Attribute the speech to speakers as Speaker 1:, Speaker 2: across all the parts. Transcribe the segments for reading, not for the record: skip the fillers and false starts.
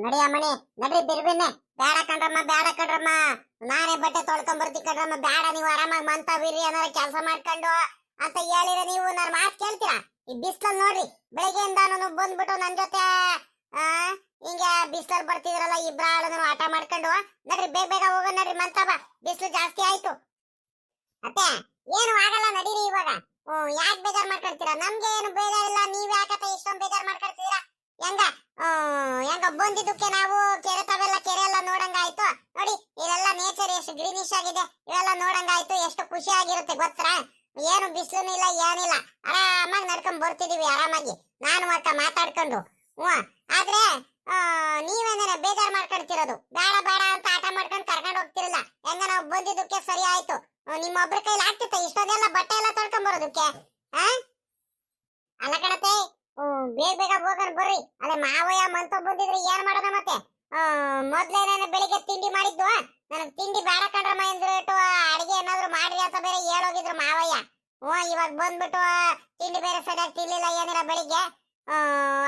Speaker 1: ನಡಿಯಮ್ಮಣಿ ನಡ್ರಿ ಬಿರ್ಬಿನ್ನೆ. ಬೇಡ ಕಣ್ರಮ್ಮ ಬೇಡ ಕಣ್ರಮ್ಮ, ನಾನೇ ಬಟ್ಟೆ ತೊಳ್ಕೊಂಡ್ ಬರ್ತಿ ಕಣ್ರಮ್ಮ. ಬೇಡ, ನೀವು ಆರಾಮಾಗಿ ಮಂತವಿರಿ, ಏನಾರ ಕೆಲಸ ಮಾಡ್ಕೊಂಡು ಅಂತ ಹೇಳಿರ ನೀವು ನನ್ನ ಮಾತು ಕೇಳ್ತೀರಾ? ಈ ಬಿಸ್ಲಲ್ಲಿ ನೋಡ್ರಿ, ಬೆಳಗ್ಗೆಯಿಂದ ನಾನು ಬಂದ್ಬಿಟ್ಟು ನನ್ ಜೊತೆ ಹಿಂಗೆ ಬಿಸ್ಲಲ್ಲಿ ಬರ್ತಿದ್ರಲ್ಲ ಇಬ್ರಾಳು ಆಟ ಮಾಡ್ಕೊಂಡು. ನಡ್ರಿ ಬೇಗ ಬೇಗ ಹೋಗ ನಡ್ರಿ ಮಂತವ, ಬಿಸ್ಲು ಜಾಸ್ತಿ ಆಯ್ತು. ಅತ್ತೆ ಏನು ಆಗಲ್ಲ, ನಡೀರಿ ಇವಾಗ. ಯಾಕೆ ಬೇಜಾರ್ ಮಾಡ್ಕೊಳ್ತೀರಾ? ನಮ್ಗೆ ಏನು ಬೇಜಾರಿಲ್ಲ, ನೀವ್ ಯಾಕತ್ತೆ ಇಷ್ಟೊಂದು ಬೇಜಾರ್ ಮಾಡ್ಕೊಳ್ತೀರಾ? ಹೆಂಗ ಹೆಂಗ ಬಂದಿದ್ದಕ್ಕೆ ನಾವು ಕೆರೆ ತಾವೆಲ್ಲ ಕೆರೆ ಎಲ್ಲ ನೋಡಂಗಾಯ್ತು. ನೋಡಿ ಇದೆಲ್ಲ ನೇಚರ್ ಎಷ್ಟು ಗ್ರೀನಿಶ್ ಆಗಿದೆ, ಇವೆಲ್ಲ ನೋಡಂಗಾಯ್ತು. ಎಷ್ಟು ಖುಷಿ ಆಗಿರುತ್ತೆ ಗೊತ್ತಾ? ಏನು ಬಿಸಿಲು ಇಲ್ಲ ಏನಿಲ್ಲ, ಆರಾಮಾಗಿ ನಡ್ಕೊಂಡ್ ಬರ್ತಿದೀವಿ ಆರಾಮಾಗಿ ನಾನು ಅಕ್ಕ ಮಾತಾಡ್ಕೊಂಡು. ಆದ್ರೆ ನೀವೇನೇನೆ ಬೇಜಾರ್ ಮಾಡ್ಕೊಳ್ತಿರೋದು? ಬೇಡ ಬೇಡ ಅಂತ ಆಟ ಮಾಡ್ಕೊಂಡು ಕರ್ಕೊಂಡು ಹೋಗ್ತಿರಲ್ಲ. ಹೆಂಗ ನಾವು ಬಂದಿದ್ದಕ್ಕೆ ಸರಿ ಆಯ್ತು. ನಿಮ್ಮೊಬ್ರ ಕೈಲಿ ಆಗ್ತಿತ್ತ ಇಷ್ಟೊಂದೆಲ್ಲ ಬಟ್ಟೆ ಎಲ್ಲ ತೊಳ್ಕೊಂಡ್ ಬರೋದಕ್ಕೆ? ಅಲ್ಲ ಕಣತೆ, ಬೇಗ ಬೇಗ ಹೋಗೋಣ ಬರ್ರಿ. ಅದೇ ಮಾವಯ್ಯ ಮಂತ ಬಂದಿದ್ರೆ ಏನ್ ಮಾಡೋಣ ಮತ್ತೆ? ಮೊದ್ಲೇ ನಾನು ಬೆಳಿಗ್ಗೆ ತಿಂಡಿ ಮಾಡಿದ್ದು, ನನಗ್ ತಿಂಡಿ ಬೇಡ ಕಣ್ರಮ್ಮ ಎಂದ್ಬಿಟ್ಟು ಅಡಿಗೆ ಏನಾದ್ರು ಮಾಡ್ರಿ ಅಂತ ಬೇರೆ ಹೇಳೋಗಿದ್ರು ಮಾವಯ್ಯ. ಇವಾಗ ಬಂದ್ಬಿಟ್ಟು ತಿಂಡಿ ಬೇರೆ ಸರಿಯಾಗಿ ತಿನ್ಲಿಲ್ಲ ಏನಿಲ್ಲ. ಬೆಳಿಗ್ಗೆ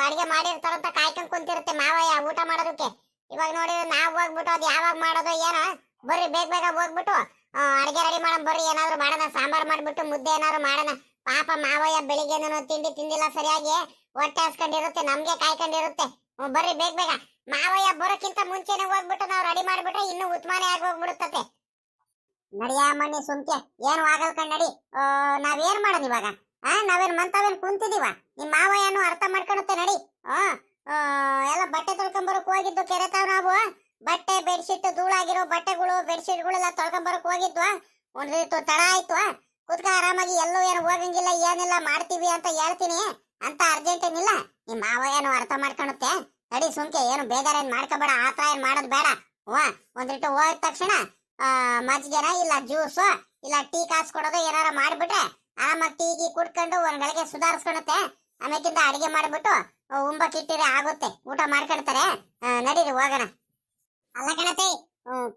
Speaker 1: ಅಡಿಗೆ ಮಾಡಿರ್ತಾರಂತ ಕಾಯ್ಕೊಂಡ್ ಕುಂತಿರುತ್ತೆ ಮಾವಯ್ಯ ಊಟ ಮಾಡೋದಕ್ಕೆ. ಇವಾಗ ನೋಡಿದ್ರೆ ನಾವ್ ಹೋಗ್ಬಿಟ್ಟು ಅದ್ ಯಾವಾಗ ಮಾಡೋದು ಏನೋ. ಬರ್ರಿ ಬೇಗ ಬೇಗ ಹೋಗ್ಬಿಟ್ಟು ಅಡಿಗೆ ರೆಡಿ ಮಾಡೋಣ ಬರ್ರಿ. ಏನಾದ್ರು ಮಾಡೋಣ, ಸಾಂಬಾರ್ ಮಾಡ್ಬಿಟ್ಟು ಮುದ್ದೆ ಏನಾದ್ರು ಮಾಡೋಣ. ಪಾಪ ಮಾವಯ್ಯ ಬೆಳಿಗ್ಗೆ ತಿಂಡಿ ತಿಂದಿಲ್ಲ ಸರಿಯಾಗಿ, ಹೊಟ್ಟೆ ಹಸ್ಕೊಂಡಿರುತ್ತೆ, ನಮ್ಗೆ ಕಾಯ್ಕೊಂಡಿರುತ್ತೆ. ಬರ್ರಿ ಬೇಗ ಬೇಗ. ಮಾವಯ್ಯ ಬರೋಕ್ಕಿಂತ ಮುಂಚೆನೆ ಹೋಗ್ಬಿಟ್ಟು ನಾವು ರೆಡಿ ಮಾಡ್ಬಿಟ್ರೆ ಇನ್ನು ಉತ್ಮಾನೆ ಆಗಿ ಹೋಗ್ಬಿಡುತ್ತೆ. ನಡಿಯ ಮಣ್ಣಿ ಸುಮ್ಕೆ, ಏನು ಆಗಲ್ ಕಣ್ಣಡಿ. ನಾವೇನ್ ಮಾಡೋಣ ಇವಾಗ? ನಾವೇನ್ ಮಂತವೇನ್ ಕುಂತಿದೀವ? ನಿಮ್ ಮಾವಯ್ಯನು ಅರ್ಥ ಮಾಡ್ಕೊಳುತ್ತೆ ನಡಿ. ಎಲ್ಲ ಬಟ್ಟೆ ತೊಳ್ಕೊಂಬರಕ್ ಹೋಗಿದ್ದು ಕೆರೆ ತಾವ್ ನಾವು. ಬಟ್ಟೆ ಬೆಡ್ಶೀಟ್ ಧೂಳಾಗಿರೋ ಬಟ್ಟೆಗಳು ಬೆಡ್ಶೀಟ್ಗಳೆಲ್ಲ ತೊಳ್ಕೊಂಬರಕ್ ಹೋಗಿದ್ವಾ. ಒಂದ್ ರೀತಿ ತಡ ಆಯ್ತು. ಕುತ್ಕ ಆರಾಮಾಗಿ ಎಲ್ಲೂ ಏನು ಹೋಗಂಗಿಲ್ಲ ಏನಿಲ್ಲ, ಮಾಡ್ತೀವಿ ಅಂತ ಹೇಳ್ತೀನಿ ಅಂತ ಅರ್ಜೆಂಟ್ ಏನಿಲ್ಲ. ನಿಮ್ ಮಾವಯ್ಯನು ಅರ್ಥ ಮಾಡ್ಕೊಳುತ್ತೆ ನಡಿ ಸುಮ್ಕೆ. ಏನು ಬೇಜಾರೇನ್ ಮಾಡ್ಕೋಬೇಡ, ಆತರ ಏನ್ ಮಾಡೋದ್ ಬೇಡ. ಒಂದಿಟ್ಟು ಹೋದ ತಕ್ಷಣ ಮಜ್ಜಿಗೆನ ಇಲ್ಲ ಜ್ಯೂಸು ಇಲ್ಲ ಟೀ ಕಾಸು ಕೊಡೋದು ಏನಾರ ಮಾಡ್ಬಿಟ್ರೆ ಆರಾಮಾಗಿ ಟೀ ಗಿ ಕುಡ್ಕೊಂಡು ಒಂದ್ ಗಳಿಗೆ ಸುಧಾರಿಸ್ಕೊಳುತ್ತೆ. ಆಮೇಕಿಂದ ಅಡಿಗೆ ಮಾಡ್ಬಿಟ್ಟು ಉಂಬಕ್ಕಿಟ್ಟಿರೆ ಆಗುತ್ತೆ, ಊಟ ಮಾಡ್ಕೊಳ್ತಾರೆ. ನಡೀರಿ ಹೋಗೋಣ. ಅಲ್ಲ ಕಣತೆ,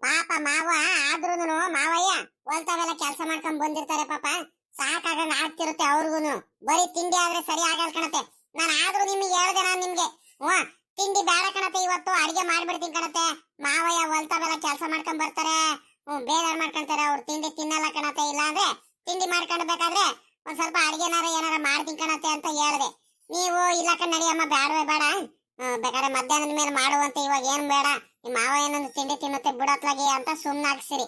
Speaker 1: ಪಾಪ ಮಾವ ಆದ್ರೂನು ಮಾವಯ್ಯ ಹೊಲ್ತಾವೆಲ್ಲ ಕೆಲಸ ಮಾಡ್ಕೊಂಡ್ ಬಂದಿರ್ತಾರೆ. ಪಾಪ ಸಾಕಾಗಂಗ್ ಆಗ್ತಿರುತ್ತೆ ಅವ್ರಿಗೂನು. ಬರೀ ತಿಂಡಿ ಆದ್ರೆ ಸರಿ ಆಗಲ್ ಕಣತೆ. ನಾನು ಆದ್ರೂ ನಿಮ್ಗೆ ಹೇಳ್ದೆ, ನಾನು ನಿಮ್ಗೆ ತಿಂಡಿ ಬೇಡ ಕಣತೆ, ಇವತ್ತು ಅಡಿಗೆ ಮಾಡ್ಬಿಡ್ತೀನಿ ಕಣತೆ. ಮಾವಯ್ಯ ಹೊಲ್ತಾವೆಲ್ಲ ಕೆಲಸ ಮಾಡ್ಕೊಂಡ್ ಬರ್ತಾರೆ, ಬೇಜಾರ್ ಮಾಡ್ಕೊಂತಾರೆ. ಅವ್ರು ತಿಂಡಿ ತಿನ್ನಲ್ಲ ಕಣತೆ. ಇಲ್ಲ ಅಂದ್ರೆ ತಿಂಡಿ ಮಾಡ್ಕೊಂಡು ಬೇಕಾದ್ರೆ ಒಂದ್ ಸ್ವಲ್ಪ ಅಡಿಗೆನಾರ ಏನಾರ ಮಾಡ್ತೀನಿ ಕಣತೆ ಅಂತ ಹೇಳ್ದೆ. ನೀವು ಇಲ್ಲ ಕಣ್ ನಡಿಯಮ್ಮ, ಬೇಡವೇ ಬೇಡ, ಬೇಕಾದ್ರೆ ಮಧ್ಯಾಹ್ನದ ಮೇಲೆ ಮಾಡುವಂತೆ, ಇವಾಗ ಏನ್ ಬೇಡ, ನಿಮ್ಮ ಮಾವ ಏನೊಂದು ತಿಂಡಿ ತಿನ್ನುತ್ತೆ ಬಿಡತ್ಲಾಗಿ ಅಂತ ಸುಮ್ನಾಗ್ಸಿರಿ.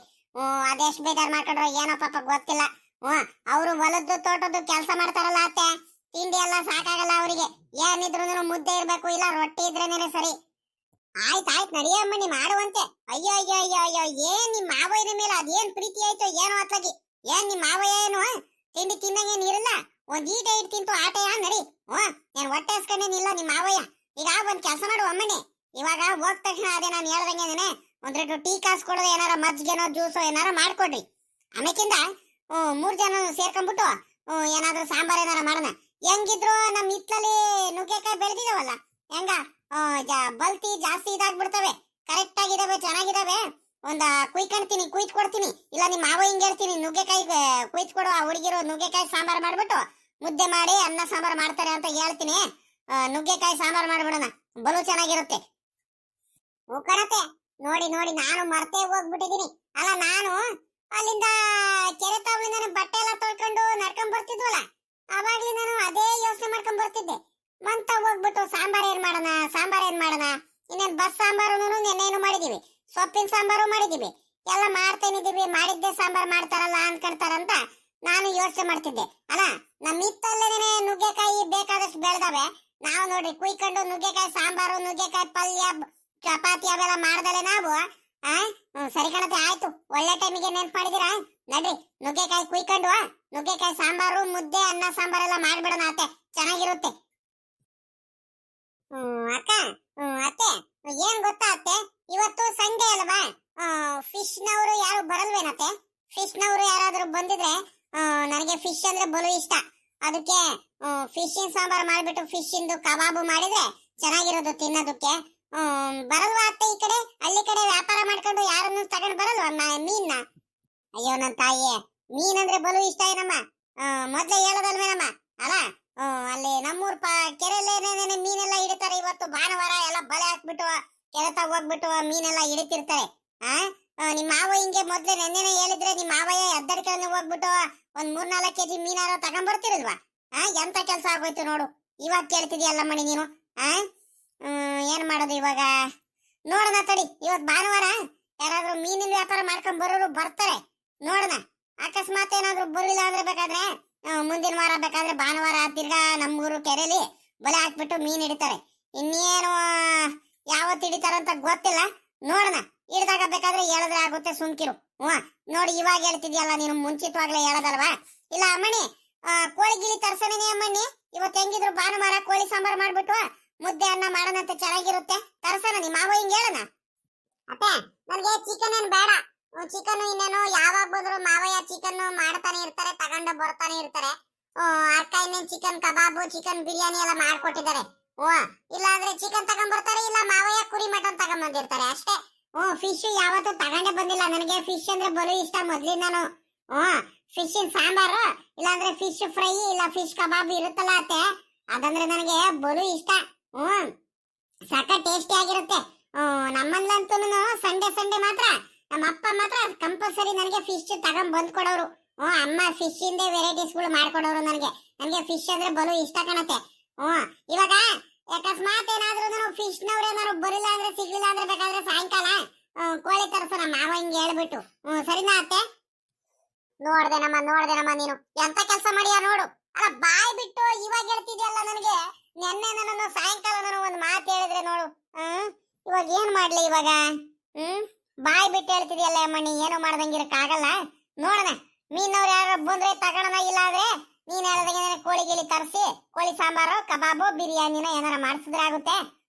Speaker 1: ಅದೆಷ್ಟು ಬೇಜಾರ್ ಮಾಡ್ಕೊಂಡ್ರು ಏನೋ ಪಾಪ ಗೊತ್ತಿಲ್ಲ. ಅವ್ರು ಹೊಲದ್ದು ತೋಟದ್ದು ಕೆಲಸ ಮಾಡ್ತಾರಲ್ಲ ಅತ್ತೆ, ತಿಂಡಿ ಎಲ್ಲ ಸಾಕಾಗಲ್ಲ ಅವರಿಗೆ. ಏನಿದ್ರು ಮುದ್ದೆ ಇರ್ಬೇಕು, ಇಲ್ಲ ರೊಟ್ಟಿ ಇದ್ರೇನೆ ಸರಿ. ಆಯ್ತಾಯ್ತು ನಡಿಯಮ್ಮ, ನೀ ಮಾಡುವಂತೆ. ಅಯ್ಯೋ ಅಯ್ಯೋ ಅಯ್ಯೋ ಅಯ್ಯೋ, ಏನ್ ನಿಮ್ ಮಾವಯ್ಯನ ಮೇಲೆ ಅದೇನ್ ಪ್ರೀತಿ ಆಯ್ತು ಏನೋ ಅತ್ಲಾಗಿ. ಏನ್ ನಿಮ್ ಮಾವಯ್ಯ ಏನು ತಿಂಡಿ ತಿನ್ನಂಗೇನ್ ಇರಲ್ಲ, ಒಂದ್ ಈಟ ಇಟ್ ತಿಂತು ಆಟ ನಡಿ. ಏನ್ ಹೊಟ್ಟೆ ಹಸ್ಕೊಂಡೇನಿಲ್ಲ ನಿಮ್ ಮಾವಯ್ಯ. ಈಗ ಒಂದ್ ಕೆಲಸ ಮಾಡು ಅಮ್ಮನೆ, ಇವಾಗ ಹೋದ ತಕ್ಷಣ ಅದೇ ನಾನು ಹೇಳ್ದಂಗೆ ಒಂದ್ ರೇಟು ಟೀ ಕಾಸು ಕೊಡೋದು, ಏನಾರ ಮಜ್ಜಿಗೆನೋ ಜ್ಯೂಸೋ ಏನಾರ ಮಾಡ್ಕೊಡ್ರಿ. ಆಮೇಕಿಂದ 3 ಜನ ಸೇರ್ಕೊಂಡ್ಬಿಟ್ಟು ಏನಾದ್ರೂ ಸಾಂಬಾರ್ ಏನಾರ ಮಾಡೋಣ. ಹೆಂಗಿದ್ರು ನಮ್ ಹಿತ್ಲಲ್ಲಿ ನುಗ್ಗೆಕಾಯಿ ಬೆಳೆದಿದಾವಲ್ಲ, ಹೆಂಗ ಬಲ್ತಿ ಜಾಸ್ತಿ ಇದಾಗ್ಬಿಡ್ತವೆ. ಕರೆಕ್ಟ್ ಆಗಿದಾವೆ, ಚೆನ್ನಾಗಿದಾವೆ. ಒಂದ ಕುಯ್ಕೊಂಡ್ತೀನಿ, ಕುಯ್ದು ಕೊಡ್ತೀನಿ. ಇಲ್ಲ ನಿಮ್ ಮಾವ ಹಿಂಗ್ ಹೇಳ್ತೀನಿ, ನುಗ್ಗೆಕಾಯಿ ಕುಯ್ದು ಕೊಡು, ಆ ಹುಡುಗಿರು ನುಗ್ಗೆಕಾಯಿ ಸಾಂಬಾರ್ ಮಾಡ್ಬಿಟ್ಟು ಮುದ್ದೆ ಮಾಡಿ ಅನ್ನ ಸಾಂಬಾರ್ ಮಾಡ್ತಾರೆ ಅಂತ ಹೇಳ್ತೀನಿ. ನುಗ್ಗೆಕಾಯಿ ಸಾಂಬಾರ್ ಮಾಡ್ಬಿಡೋಣ, ಬಲು ಚೆನ್ನಾಗಿರುತ್ತೆ. ಕಣತೆ, ನೋಡಿ ನೋಡಿ ನಾನು ಮರ್ತೇ ಹೋಗ್ಬಿಟ್ಟಿದೀನಿ. ಅಲ್ಲ ನಾನು ಅಲ್ಲಿಂದ ಕೆರೆ ತಾವಲಿಂದ ಬಟ್ಟೆ ಎಲ್ಲ ತೊಳ್ಕೊಂಡು ನಡ್ಕೊಂಡ್ ಬರ್ತಿದ್ವಲ್ಲ, ಅವಾಗ್ಲಿ ನಾನು ಅದೇ ಯೋಚನೆ ಮಾಡ್ಕೊಂಡ್ ಬರ್ತಿದ್ದೆ. ಮಂತ ಹೋಗ್ಬಿಟ್ಟು ಸಾಂಬಾರ್ ಏನ್ ಮಾಡೋಣ, ಸಾಂಬಾರ್ ಏನ್ ಮಾಡೋಣ. ಇನ್ನೇನ್ ಬಸ್ ಸಾಂಬಾರು ನೆನ್ನೇನು ಮಾಡಿದೀವಿ, ಸೊಪ್ಪಿನ ಸಾಂಬಾರು ಮಾಡಿದೀವಿ, ಎಲ್ಲ ಮಾಡ್ತೇನಿದೀವಿ. ಮಾಡಿದ್ದೆ ಸಾಂಬಾರ್ ಮಾಡ್ತಾರಲ್ಲ ಅನ್ಕೊಂತಾರಂತ ನಾನು ಯೋಚನೆ ಮಾಡ್ತಿದ್ದೆ. ಅಲ್ಲ ನಮ್ ಹಿತ್ತಲ್ಲೇನೆ ನುಗ್ಗೆಕಾಯಿ ಬೇಕಾದಷ್ಟು ಬೆಳೆದಾವೆ. ನಾವು ನೋಡ್ರಿ ಕುಯ್ಕೊಂಡು ನುಗ್ಗೆಕಾಯಿ ಸಾಂಬಾರು, ನುಗ್ಗೆಕಾಯಿ ಪಲ್ಯ, ಚಪಾತಿ ಅವೆಲ್ಲ ಮಾಡ್ದಲೆ ನಾವು. ಸರಿ ಕಣತೆ, ಆಯ್ತು, ಒಳ್ಳೆ ಟೈಮಿಗೆ ನೆನ್ಪು ಮಾಡಿದಿರಾ. ನಡ್ರಿ ನುಗ್ಗೆಕಾಯಿ ಕುಯ್ಕೊಂಡು ನುಗ್ಗೆಕಾಯಿ ಸಾಂಬಾರು, ಮುದ್ದೆ, ಅನ್ನ ಸಾಂಬಾರೆಲ್ಲ ಮಾಡ್ಬಿಡೋಣ ಅತ್ತೆ, ಚೆನ್ನಾಗಿರುತ್ತೆ. ಅಕ್ಕ, ಅತ್ತೆ ಏನ್ ಗೊತ್ತಾ ಅತ್ತೆ, ಇವತ್ತು ಸಂಡೇ ಅಲ್ವಾ, ಫಿಶ್ ನವರು ಯಾರು ಬರಲ್ವೇನತ್ತೆ? ಫಿಶ್ ನವರು ಯಾರಾದ್ರೂ ಬಂದಿದ್ರೆ, ನನಗೆ ಫಿಶ್ ಅಂದ್ರೆ ಬಲು ಇಷ್ಟ. ಅದಕ್ಕೆ ಫಿಶ್ ಸಾಂಬಾರ್ ಮಾಡ್ಬಿಟ್ಟು ಫಿಶ್ ಇಂದು ಕಬಾಬು ಮಾಡಿದ್ರೆ ಚೆನ್ನಾಗಿರೋದು ತಿನ್ನೋದಕ್ಕೆ. ಬರಲ್ವಾ ಅತ್ತೆ? ಈ ಕಡೆ ಹಳ್ಳಿ ಕಡೆ ವ್ಯಾಪಾರ ಮಾಡ್ಕೊಂಡು ಯಾರನ್ನು ತಗೊಂಡ್ ಬರಲ್ವಾ ಮೀನ್ನ? ಅಯ್ಯೋ ನನ್ ತಾಯಿ, ಮೀನಂದ್ರೆ ಬಲು ಇಷ್ಟ ಏನಮ್ಮ. ಮೊದ್ಲೇ ಹೇಳೋದಲ್ವೇನಮ್ಮ. ಅಲ್ಲ ಅಲ್ಲಿ ನಮ್ಮೂರ್ ಕೆರೆಯಲ್ಲೇನೇನೆ ಮೀನೆಲ್ಲ ಹಿಡಿತಾರೆ. ಇವತ್ತು ಭಾನುವಾರ ಎಲ್ಲ ಬಲೆ ಹಾಕ್ಬಿಟ್ಟು ಕೆರೆತ ಹೋಗ್ಬಿಟ್ಟು ಮೀನೆಲ್ಲ ಹಿಡಿತಿರ್ತಾರೆ. ನಿಮ್ಮ ಮಾವ ಹಿಂಗೆ ಮೊದ್ಲೇ ನೆನ್ನೆನೆ ಹೇಳಿದ್ರೆ ನಿಮ್ಮ ಮಾವಯ್ಯ ಎದ್ದಡ್ಕೊಂಡು ಹೋಗ್ಬಿಟ್ಟು ಒಂದ್ 3-4 ಕೆಜಿ ಮೀನಾರು ತಗೊಂಡ್ಬರ್ತಿರಲ್ವಾ? ಎಂತ ಕೆಲಸ ಆಗೋಯ್ತು ನೋಡು. ಇವಾಗ ಕೇಳ್ತಿದ್ಯಲ್ಲ ಮಣಿ ನೀನು. ಆ ಏನ್ ಮಾಡೋದು ಇವಾಗ? ನೋಡೋಣ ತಡಿ, ಇವತ್ ಭಾನುವಾರ ಯಾರಾದ್ರೂ ಮೀನಿನ ವ್ಯಾಪಾರ ಮಾಡ್ಕೊಂಡ್ ಬರೋರು ಬರ್ತಾರೆ, ನೋಡೋಣ. ಅಕಸ್ಮಾತ್ ಏನಾದ್ರು ಬರಲಿಲ್ಲ ಅಂದ್ರೆ ಬೇಕಾದ್ರೆ ಮುಂದಿನ ವಾರ ಬೇಕಾದ್ರೆ ಭಾನುವಾರ ತಿರ್ಗಾ ನಮ್ಮೂರು ಕೆರೆಲಿ ಬಲೆ ಹಾಕ್ಬಿಟ್ಟು ಮೀನ್ ಹಿಡಿತಾರೆ. ಇನ್ನೇನು ಯಾವತ್ತು ಹಿಡಿತಾರಂತ ಗೊತ್ತಿಲ್ಲ, ನೋಡೋಣ. ಹಿಡ್ದಾಗ ಬೇಕಾದ್ರೆ ಹೇಳಿದ್ರೆ ಆಗುತ್ತೆ, ಸುಮ್ಕಿರು. ನೋಡಿ ಇವಾಗ ಹೇಳ್ತಿದ್ಯಲ್ಲ ನೀನು, ಮುಂಚಿತವಾಗ್ಲೇ ಹೇಳೋದಲ್ವಾ? ಇಲ್ಲ ಅಮ್ಮಣಿ, ಕೋಳಿ ಗಿಳಿ ತರ್ಸನೇನೆ ಅಮ್ಮಣ್ಣಿ. ಇವತ್ತು ಹೆಂಗಿದ್ರು ಭಾನುವಾರ ಕೋಳಿ ಸಾಂಬಾರ್ ಮಾಡ್ಬಿಟ್ಟು ಮುದ್ದೆ ಅನ್ನ ಮಾಡೋಣಂತೆ, ಚೆನ್ನಾಗಿರುತ್ತೆ. ತರ್ಸನ ನಿಮ್ಮ ಮಾವ ಹಿಂಗ್ ಹೇಳೋಣ. ಅತ್ತೆ ನನಗೆ ಚಿಕನ್ ಏನ್ ಬೇಡ. ಚಿಕನ್ ಇನ್ನೇನು ಯಾವಾಗ ಬಂದ್ರು ಮಾವಯ್ಯ ಚಿಕನ್ ಮಾಡ್ತಾನೆ ಇರ್ತಾರೆ, ತಗೊಂಡು ಬರ್ತಾನೆ ಇರ್ತಾರೆ. ಅಕ್ಕ ಇನ್ನೇನ್ ಚಿಕನ್ ಕಬಾಬು, ಚಿಕನ್ ಬಿರಿಯಾನಿ ಎಲ್ಲ ಮಾಡ್ಕೊಟ್ಟಿದ್ದಾರೆ. ಇಲ್ಲ ಅಂದ್ರೆ ಚಿಕನ್ ತಗೊಂಡ್ಬರ್ತಾರೆ, ಇಲ್ಲ ಮಾವಯ್ಯ ಕುರಿ ಮಟನ್ ತಗೊಂಡ್ಬಂದಿರ್ತಾರೆ ಅಷ್ಟೇ. ಫಿಶ್ ಯಾವತ್ತೂ ತಗೊಂಡೇ ಬಂದಿಲ್ಲ. ನನಗೆ ಫಿಶ್ ಅಂದ್ರೆ ಬಲು ಇಷ್ಟ ಮೊದ್ಲಿಂದಾನು. ಫಿಶ್ ಸಾಂಬಾರು, ಇಲ್ಲಾಂದ್ರೆ ಫಿಶ್ ಫ್ರೈ, ಇಲ್ಲ ಫಿಶ್ ಕಬಾಬ್ ಇರುತ್ತಲ್ಲ ಅತ್ತೆ, ಅದಂದ್ರೆ ನನಗೆ ಬಲು ಇಷ್ಟ. ಸಕ ಟೇಸ್ಟಿ ಆಗಿರುತ್ತೆ. ನಮ್ಮಲ್ಲಂತೂ ಸಂಡೆ ಮಾತ್ರ ನಮ್ಮ ಅಪ್ಪ ಮಾತ್ರ ಕಂಪಲ್ಸರಿ ನನಗೆ ಫಿಶ್ ತಗೊಂಡ್ ಬಂದ್ ಕೊಡೋರು. ಅಮ್ಮ ಫಿಶ್ ಇಂದೇ ವೆರೈಟೀಸ್ ಗಳು ಮಾಡ್ಕೊಡೋರು ನನಗೆ. ನನಗೆ ಫಿಶ್ ಅಂದ್ರೆ ಬಲು ಇಷ್ಟ ಕಾಣತ್ತೆ. ಇವಾಗ ಅಕಸ್ಮಾತ್ ಏನಾದ್ರೂ ಫಿಶ್ ನವ್ರೇನಾದ್ರು ಬರಿಲ್ಲ ಅಂದ್ರೆ ಸಿಗ್ಲಿಲ್ಲ ಅಂದ್ರೆ ಬೇಕಾದ್ರೆ ಸಾಯಂಕಾಲ ಕೋಳಿ ತರ್ಸೋಣ ಮಾವ ಹಿಂಗ್ ಹೇಳ್ಬಿಟ್ಟು. ಸರಿನಾ ಅತ್ತೆ? ನೋಡ್ದೇನಮ್ಮ ನೀನು ಎಂತ ಕೆಲಸ ಮಾಡಿಯಾ ನೋಡು. ಅಲ್ಲ ಬಾಯ್ ಬಿಟ್ಟು ಇವಾಗ ಹೇಳ್ತಿದ್ಯಲ್ಲ ನನಗೆ. ನೆನ್ನೆ ನಾನು ಸಾಯಂಕಾಲ ನಾನು ಒಂದ್ ಮಾತು ಹೇಳಿದ್ರೆ ನೋಡು. ಇವಾಗ ಏನ್ ಮಾಡ್ಲಿ ಇವಾಗ? ಬಾಯ್ ಬಿಟ್ಟು ಹೇಳ್ತಿದ್ಯಲ್ಲ ಅಮ್ಮಣ್ಣಿ, ಏನು ಮಾಡ್ದಂಗಿರಕ್ ಆಗಲ್ಲ. ನೋಡೋಣ, ಮೀನವ್ರು ಯಾರು ಬಂದ್ರೆ ತಗೋಣ, ಇಲ್ಲ ಅಂದ್ರೆ ನೀನ್ ಹೇಳ್ದಂಗೆ ಕೋಳಿ ಗಿಳಿ ತರಿಸಿ ಕೋಳಿ ಸಾಂಬಾರು ಕಬಾಬು ಬಿರಿಯಾನಿನ ಏನಾರ ಮಾಡಿಸಿದ್ರೆ ಆಗುತ್ತೆ.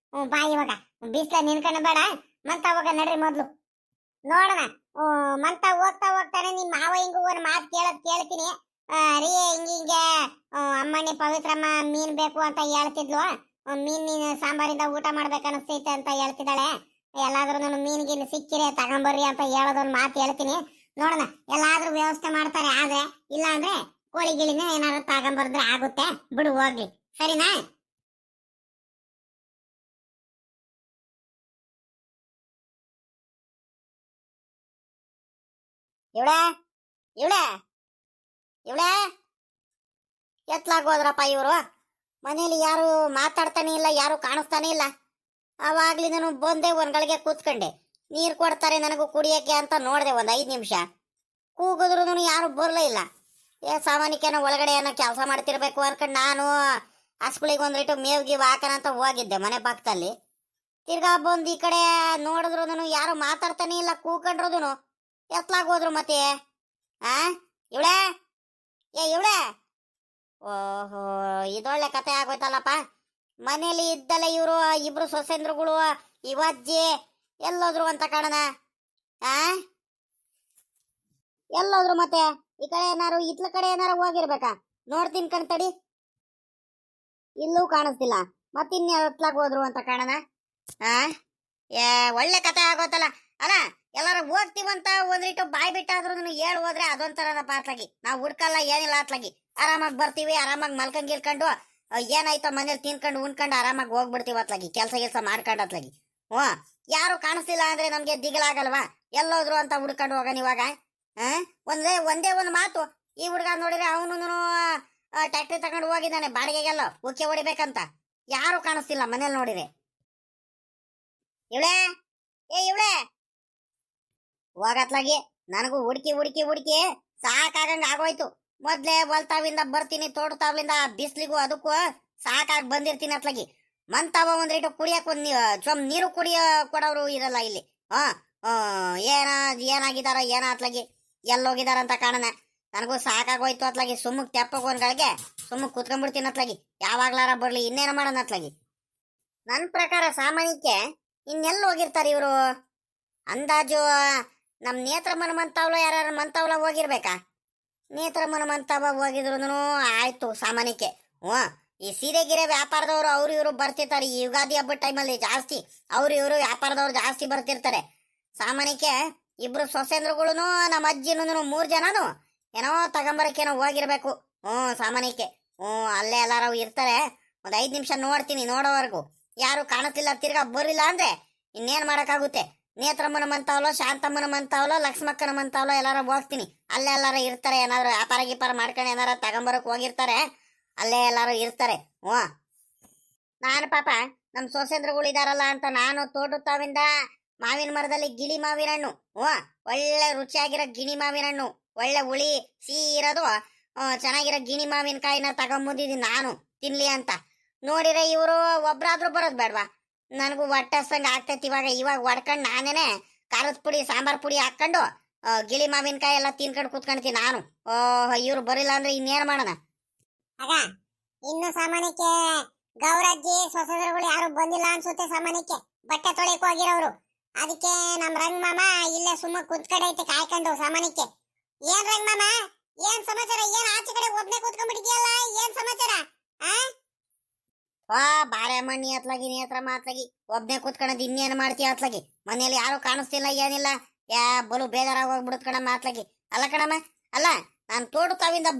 Speaker 1: ಬಾಯ್ ಇವಾಗ ಬಿಸ್ಲ ನಿನ್ಕೊಂಡು ಬೇಡ, ಮಂತ ಹೋಗ ನಡ್ರಿ ಮೊದ್ಲು. ನೋಡೋಣ. ಮಂತ ಹೋಗ್ತಾನೆ ನಿಮ್ ಮಾವ ಹಿಂಗು ಒಂದ್ ಮಾತು ಕೇಳ್ತೀನಿ. ರೀ ಹಿಂಗೆ ಅಮ್ಮಣ್ಣಿ ಪವಿತ್ರಮ್ಮ ಮೀನ್ ಬೇಕು ಅಂತ ಹೇಳ್ತಿದ್ಲು. ಮೀನಿನ ಸಾಂಬಾರಿಂದ ಊಟ ಮಾಡ್ಬೇಕನ್ನಿಸ್ತೈತೆ ಅಂತ ಹೇಳ್ತಿದ್ದಾಳೆ. ಎಲ್ಲಾದ್ರೂ ನಾನು ಮೀನ್ಗಿನ್ ಸಿಕ್ಕಿರೆ ತಗೊಂಬರ್ರಿ ಅಂತ ಹೇಳೋದೊಂದು ಮಾತು ಹೇಳ್ತೀನಿ. ನೋಡೋಣ, ಎಲ್ಲಾದ್ರೂ ವ್ಯವಸ್ಥೆ ಮಾಡ್ತಾರೆ. ಆದ್ರೆ ಇಲ್ಲ ಅಂದ್ರೆ ಕೋಳಿ ಗಿಳಿನ ಏನಾದ್ರು ತಗೊಂಬರ್ದ್ರೆ ಆಗುತ್ತೆ, ಬಿಡು ಹೋಗ್ಲಿ. ಸರಿನಾ? ಇವಳೆ ಇವಳೆ ಇವಳೆ ಎತ್ಲಾಗೋದ್ರಪ್ಪ ಇವರು. ಮನೇಲಿ ಯಾರು ಮಾತಾಡ್ತಾನೆ ಇಲ್ಲ, ಯಾರು ಕಾಣಿಸ್ತಾನೆ ಇಲ್ಲ. ಅವಾಗ್ಲಿ ನಾನು ಬಂದೆ, ಒಂದ್ಗಳಿಗೆ ಕೂತ್ಕೊಂಡೆ. ನೀರು ಕೊಡ್ತಾರೆ ನನಗೂ ಕುಡಿಯಕ್ಕೆ ಅಂತ ನೋಡಿದೆ. ಒಂದ್ 5 ನಿಮಿಷ ಕೂಗಿದ್ರು ಯಾರು ಬರಲೇ ಇಲ್ಲ. ಸಾಮಾನ್ಯಕ್ಕೇನೋ ಒಳಗಡೆ ಏನೋ ಕೆಲಸ ಮಾಡ್ತಿರ್ಬೇಕು ಅನ್ಕೊಂಡು ನಾನು ಹಸ್ಗಳಿಗೆ ಒಂದ್ರಿಟ್ಟು ಮೇವ್ಗಿ ಹಾಕನಂತ ಹೋಗಿದ್ದೆ ಮನೆ ಪಕ್ಕದಲ್ಲಿ. ತಿರ್ಗಾ ಬಂದು ಈ ಕಡೆ ನೋಡಿದ್ರು ಯಾರು ಮಾತಾಡ್ತಾನೆ ಇಲ್ಲ, ಕೂಕೊಂಡ್ರು ಎತ್ಲಾಗೋದ್ರು. ಮತ್ತೆ ಇವಳೆ ಇವಳೆ ಓಹೋ, ಇದೊಳ್ಳೆ ಕತೆ ಆಗೋಯ್ತಲ್ಲಪ್ಪ. ಮನೇಲಿ ಇದ್ದಲ್ಲ ಇವರು ಇಬ್ರು ಸೊಸೆಂದ್ರುಗಳು, ಇವಜ್ಜಿ ಎಲ್ಲೋದ್ರು ಅಂತ ಕಾಣನ. ಎಲ್ಲೋದ್ರು ಮತ್ತೆ? ಈ ಕಡೆ ಏನಾರು ಇತ್ಲ ಕಡೆ ಏನಾರು ಹೋಗಿರ್ಬೇಕಾ? ನೋಡ್ತೀನಿ ಕಣ್ತಡಿ, ಇಲ್ಲೂ ಕಾಣಿಸ್ತಿಲ್ಲ. ಮತ್ತಿನ್ ಎತ್ಲಾಗ ಹೋದ್ರು ಅಂತ ಕಾಣನ. ಒಳ್ಳೆ ಕತೆ ಆಗೋತಲ್ಲ. ಅಲ್ಲ, ಎಲ್ಲಾರು ಹೋಗ್ತೀವಂತ ಒಂದ್ರಿಟ್ಟು ಬಾಯ್ ಬಿಟ್ಟಾದ್ರು ಹೇಳಿ ಹೋದ್ರೆ ಅದೊಂಥರನಪ್ಪ. ಅತ್ಲಾಗಿ ನಾವು ಹುಡ್ಕಲ್ಲ, ಏನಿಲ್ಲ ಅತ್ಲಾಗಿ ಆರಾಮಾಗಿ ಬರ್ತೀವಿ, ಆರಾಮಾಗಿ ಮಲ್ಕಂಗಿರ್ಕೊಂಡು ಏನಾಯ್ತೋ ಮನೇಲಿ ತಿನ್ಕೊಂಡು ಉಣ್ಕೊಂಡು ಆರಾಮಾಗಿ ಹೋಗ್ಬಿಡ್ತೀವಿ ಅತ್ಲಾಗಿ, ಕೆಲಸ ಮಾಡ್ಕೊಂಡು ಅತ್ಲಾಗಿ. ಯಾರು ಕಾಣಿಸ್ತಿಲ್ಲ ಅಂದ್ರೆ ನಮ್ಗೆ ದಿಗಲಾಗಲ್ವಾ? ಎಲ್ಲೋದ್ರು ಅಂತ ಹುಡ್ಕೊಂಡು ಹೋಗೋಣ ಇವಾಗ. ಒಂದೇ ಒಂದು ಮಾತು, ಈ ಹುಡುಗ ನೋಡಿದ್ರೆ ಅವನು ಟ್ಯಾಕ್ಟ್ರಿ ತಗೊಂಡು ಹೋಗಿದ್ದಾನೆ ಬಾಡಿಗೆಗೆಲ್ಲ ಉಕ್ಕೆ ಹೊಡಿಬೇಕಂತ. ಯಾರು ಕಾಣಿಸ್ತಿಲ್ಲ ಮನೇಲಿ ನೋಡಿದ್ರೆ. ಇವಳೆ ಇವಳೆ ಹೋಗತ್ಲಾಗಿ. ನನಗೂ ಹುಡುಕಿ ಸಾಕಾಗಂಗ ಆಗೋಯ್ತು. ಮೊದ್ಲೇ ಹೊಲ್ತಾವಿಂದ ಬರ್ತೀನಿ, ತೋಟತಾವಿಂದ ಬಿಸ್ಲಿಗೂ ಅದಕ್ಕೂ ಸಾಕಾಗಿ ಬಂದಿರ್ತೀನಿ ಅತ್ಲಾಗಿ. ಮಂತಾವ ಒಂದ್ರಿಟ್ಟು ಕುಡಿಯಕ್ ನೀರು ಕುಡಿಯ ಕೊಡೋರು ಇರಲ್ಲ ಇಲ್ಲಿ. ಏನಾಗಿದಾರ ಏನ ಅತ್ಲಾಗಿ, ಎಲ್ಲೋಗಿದಾರ ಅಂತ ಕಾಣನ. ನನಗೂ ಸಾಕಾಗೋಯ್ತು ಅತ್ಲಾಗಿ. ಸುಮ್ಮಕ್ ತೆಪ್ಪಗೋನ್ಗಳಿಗೆ ಸುಮ್ಮಕ್ ಕುತ್ಕೊಂಡ್ಬಿಡ್ತೀನಿ ಅತ್ಲಾಗಿ. ಯಾವಾಗ್ಲಾರ ಬರ್ಲಿ, ಇನ್ನೇನ ಮಾಡೋಣ ಅತ್ಲಾಗಿ. ನನ್ನ ಪ್ರಕಾರ ಸಾಮಾನ್ಯಕ್ಕೆ ಇನ್ನೆಲ್ಲ ಹೋಗಿರ್ತಾರೆ ಇವರು. ಅಂದಾಜು ನಮ್ ನೇತ್ರಮ್ಮನ ಮಂತಾವ್ಲ ಯಾರು ಮಂತಾವ್ಲ ಹೋಗಿರ್ಬೇಕಾ? ನೇತ್ರಮ್ಮನ ಮಂತಾವ ಹೋಗಿದ್ರು ಆಯ್ತು ಸಾಮಾನ್ಯಕ್ಕೆ. ಈ ಸೀರೆ ಗಿರೆ ವ್ಯಾಪಾರದವ್ರು ಅವ್ರು ಇವರು ಬರ್ತಿರ್ತಾರೆ. ಈ ಯುಗಾದಿ ಹಬ್ಬದ ಟೈಮಲ್ಲಿ ಜಾಸ್ತಿ ಅವ್ರು ಇವರು ವ್ಯಾಪಾರದವ್ರು ಜಾಸ್ತಿ ಬರ್ತಿರ್ತಾರೆ. ಸಾಮಾನ್ಯಕ್ಕೆ ಇಬ್ರು ಸೊಸೆಂದ್ರುಗಳು ನಮ್ಮ ಅಜ್ಜಿನೂ 3 ಜನನು ಏನೋ ತಗೊಂಬರಕ್ಕೇನೋ ಹೋಗಿರ್ಬೇಕು. ಸಾಮಾನ್ಯಕ್ಕೆ ಅಲ್ಲೇ ಎಲ್ಲಾರು ಇರ್ತಾರೆ. ಒಂದ್ 5 ನಿಮಿಷ ನೋಡ್ತೀನಿ, ನೋಡೋವರೆಗೂ ಯಾರು ಕಾಣುತ್ತಿಲ್ಲ. ತಿರ್ಗಾ ಬರಿಲ್ಲ ಅಂದ್ರೆ ಇನ್ನೇನ್ ಮಾಡಕ್ಕಾಗುತ್ತೆ. ನೇತ್ರಮ್ಮನ ಮಂತಾವಲೋ, ಶಾಂತಮ್ಮನ ಮಂತಾವಲೋ, ಲಕ್ಷ್ಮಕ್ಕನ ಮಂತಾವಲೋ ಎಲ್ಲಾರ ಹೋಗ್ತೀನಿ. ಅಲ್ಲೇ ಎಲ್ಲಾರ ಇರ್ತಾರೆ, ಏನಾದ್ರು ವ್ಯಾಪಾರ ಗೀಪಾರ ಮಾಡ್ಕೊಂಡು ಏನಾರ ತಗೊಂಬರಕ್ ಹೋಗಿರ್ತಾರೆ, ಅಲ್ಲೇ ಎಲ್ಲಾರು ಇರ್ತಾರೆ. ಹ್ಞೂ ನಾನು ಪಾಪ ನಮ್ಮ ಸೊಸೆಂದ್ರಗಳಿದಾರಲ್ಲ ಅಂತ ನಾನು ತೋಟುತ್ತಾವಿಂದ ಮಾವಿನ ಮರದಲ್ಲಿ ಗಿಳಿ ಮಾವಿನ ಹಣ್ಣು, ಒಳ್ಳೆ ರುಚಿಯಾಗಿರೋ ಗಿಣಿ ಮಾವಿನ ಹಣ್ಣು, ಒಳ್ಳೆ ಹುಳಿ ಸಿಹಿ ಇರೋದು ಚೆನ್ನಾಗಿರೋ ಗಿಣಿ ಮಾವಿನಕಾಯಿನ ತಗೊಂಬಂದಿದ್ದೀನಿ ನಾನು ತಿನ್ಲಿ ಅಂತ. ನೋಡಿದ್ರೆ ಇವರು ಒಬ್ರಾದ್ರೂ ಬರೋದು ಬೇಡವಾ? ನನಗೂ ಹೊಟ್ಟೆ ಹಸ್ದಂಗೆ ಆಗ್ತೈತಿ. ಇವಾಗ ಹೊಡ್ಕೊಂಡು ನಾನೇನೆ ಖಾರದ ಪುಡಿ ಸಾಂಬಾರ್ ಪುಡಿ ಹಾಕೊಂಡು ಗಿಳಿ ಮಾವಿನಕಾಯಿ ಎಲ್ಲ ತಿನ್ಕೊಂಡು ಕೂತ್ಕೊಂತೀನಿ ನಾನು. ಇವ್ರು ಬರಿಲ್ಲ ಅಂದ್ರೆ ಇನ್ನೇನು ಮಾಡೋಣ? ಆಗ ಇನ್ನು ಸಾಮಾನ್ಯಕ್ಕೆ ಗೌರಜ್ಜಿ ಸೊಸೆದರುಗಳು ಯಾರು ಬಂದಿಲ್ಲ ಅನ್ಸುತ್ತೆ. ಸಾಮಾನ್ಯಕ್ಕೆ ಬಟ್ಟೆ ತೊಳೆಯಕ್ ಹೋಗಿರೋರು. ಅದಕ್ಕೆ ನಮ್ ರಂಗ್ ಮಾಮ ಇಲ್ಲೇ ಸುಮ್ಮ ಕುತ್ಕಡೈತೆ ಕಾಯ್ಕೊಂಡು. ಸಾಮಾನ್ಯಕ್ಕೆ ಏನ್ ರಂಗ್ ಮಾಮ, ಏನ್ ಸಮಾಚಾರ? ಏನ್ ಆಚೆ ಕಡೆ ಒಬ್ನೇ ಕೂತ್ಕೊಂಡ್ಬಿಟ್ಟಿದ್ಯಲ್ಲ, ಏನ್ ಸಮಾಚಾರ? ಬಾರೆ ಮಣ್ಣಿ ಅತ್ಲಾಗಿ ನೀ ಹತ್ರ ಮಾತ್ಲಾಗಿ ಒಬ್ನೇ ಕೂತ್ಕೊಳ್ಳೋದು ಇನ್ನೇನು ಮಾಡ್ತೀಯ ಅತ್ಲಾಗಿ? ಮನೇಲಿ ಯಾರು ಕಾಣಿಸ್ತಿಲ್ಲ, ಏನಿಲ್ಲ. ಬಲು ಬೇಜಾರಾಗಿ ಹೋಗ್ಬಿಡುತ್ತ ಕಣಮ್ಮ ಅತ್ಲಾಗಿ. ಅಲ್ಲ ಕಣಮ್ಮ, ಅಲ್ಲ ನಾನು ತೋಟುತ್ತಾವಿಂದ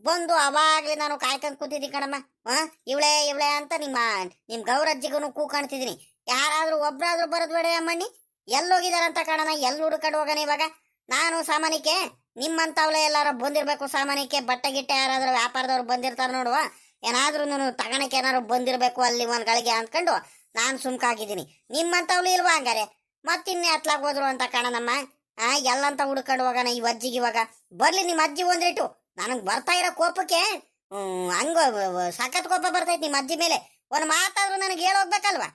Speaker 1: ಬಂದು ಅವಾಗ್ಲೇ ನಾನು ಕಾಯ್ಕೊಂಡ್ ಕೂತಿದ್ದೀನಿ ಕಣಮ್ಮ. ಇವಳೆ ಅಂತ ನಿಮ್ ಗೌರಜ್ಜಿಗೂ ಕೂಕಾಣ್ತಿದ್ದೀನಿ. ಯಾರಾದ್ರೂ ಒಬ್ರಾದ್ರೂ ಬರೋದ್ ಬೇಡ ಅಮ್ಮಣ್ಣಿ. ಎಲ್ಲೋಗಿದಾರಂತ ಕಾಣೋಣ, ಎಲ್ಲಿ ಹುಡುಕಂಡು ಹೋಗೋಣ ಇವಾಗ. ನಾನು ಸಾಮಾನ್ಯಕ್ಕೆ ನಿಮ್ಮಂತವ್ಲೆ ಎಲ್ಲಾರು ಬಂದಿರ್ಬೇಕು. ಸಾಮಾನ್ಯಕ್ಕೆ ಬಟ್ಟೆ ಗಿಟ್ಟೆ ಯಾರಾದ್ರೂ ವ್ಯಾಪಾರದವ್ರು ಬಂದಿರ್ತಾರ ನೋಡುವ, ಏನಾದ್ರೂ ತಗಣಕ್ಕೆ ಏನಾದ್ರು ಬಂದಿರ್ಬೇಕು ಅಲ್ಲಿ ಒಂದ್ಗಳಿಗೆ ಅಂದ್ಕೊಂಡು ನಾನು ಸುಮ್ಕಾಗಿದ್ದೀನಿ. ನಿಮ್ಮಂತವ್ಲು ಇಲ್ವಾ ಹಂಗಾರೆ? ಮತ್ತಿನ್ನೇ ಹತ್ಲಾಗ್ ಹೋದ್ರು ಅಂತ ಕಾಣನಮ್ಮ. ಎಲ್ಲಂತ ಹುಡ್ಕೊಂಡು ಹೋಗೋಣ ಈ ಅಜ್ಜಿಗೆ. ಇವಾಗ ಬರ್ಲಿ ನಿಮ್ಮ ಅಜ್ಜಿ ಒಂದ್ರಿಟ್ಟು. ನನಗ್ ಬರ್ತಾ ಇರೋ ಕೋಪಕ್ಕೆ ಹಂಗ ಸಖತ್ ಕೋಪ ಬರ್ತೈತಿ ನಿಮ್ಮ ಅಜ್ಜಿ ಮೇಲೆ. ಒಂದ್ ಮಾತಾದ್ರೂ ನನಗೆ ಹೇಳೋಗ್ಬೇಕಲ್ವಾ?